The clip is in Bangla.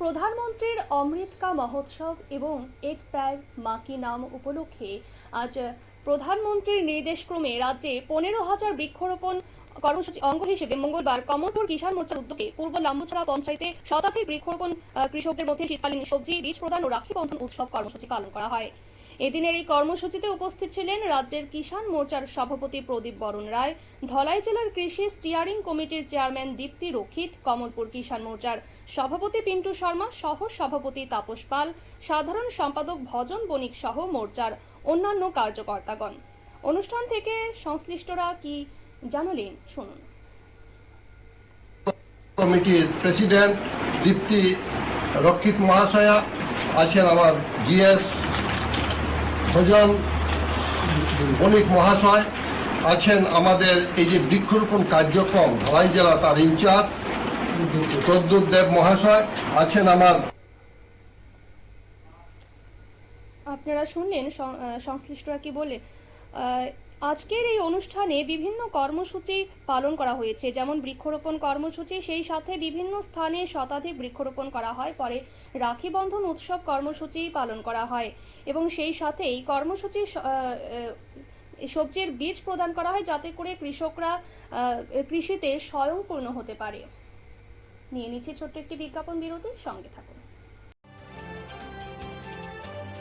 প্রধানমন্ত্রীর অমৃত কা মহোৎসব এবং এক প্যার মা কি নাম উপলক্ষে আজ প্রধানমন্ত্রীর নির্দেশক্রমে রাজ্যে 15,000 বৃক্ষরোপণ কর্মসূচির অঙ্গ হিসেবে মঙ্গলবার কমলপুর কিষাণ মোর্চার উদ্যোগে পূর্ব লাম্বছড়া পঞ্চায়েতে শতাধিক বৃক্ষরোপণ কৃষকদের মধ্যে শীতকালীন সবজি বীজ প্রদান ও রাখি বন্ধন উৎসব কর্মসূচি পালন করা হয়। এদিনের এই কর্মসূচিতে উপস্থিত ছিলেন রাজ্যের কিষাণ মোর্চার সভাপতি প্রদীপ বরণ রায়, ধলাই জেলার কৃষি স্টিয়ারিং কমিটির চেয়ারম্যান দীপ্তি রক্ষিত, কমলপুর কিষাণ মোর্চার সভাপতি পিন্টু শর্মা, সহ সভাপতি তাপস পাল, সাধারণ সম্পাদক ভজন বণিক সহ মোর্চার অন্যান্য কার্যকর্তাগণ। অনুষ্ঠান থেকে সংশ্লিষ্টরা কি জানালেন শুনুন। কমিটির প্রেসিডেন্ট দীপ্তি রক্ষিত মহাশয়া আছেন, আমার জিএস ভজন বণিক মহাশয় আছেন, আমাদের এই যে বৃক্ষরোপণ কার্যক্রম ধলাই জেলা তার ইনচার্জ প্রদ্যুৎ দেব মহাশয় আছেন। আমার আপনারা শুনলেন সংশ্লিষ্টরা কি বলে। আজকের এই অনুষ্ঠানে বিভিন্ন কর্মসূচি পালন করা হয়েছে, যেমন বৃক্ষরোপণ কর্মসূচি, সেই সাথে বিভিন্ন স্থানে শতাধিক বৃক্ষরোপণ করা হয়, পরে রাখি বন্ধন উৎসব কর্মসূচি পালন করা হয় এবং সেই সাথে এই কর্মসূচি সবজির বীজ প্রদান করা হয় যাতে করে কৃষকরা কৃষিতে স্বয়ংপূর্ণ হতে পারে। নিয়ে নিচ্ছে ছোট্ট একটি বিজ্ঞাপন বিরতি, সঙ্গে থাকুন।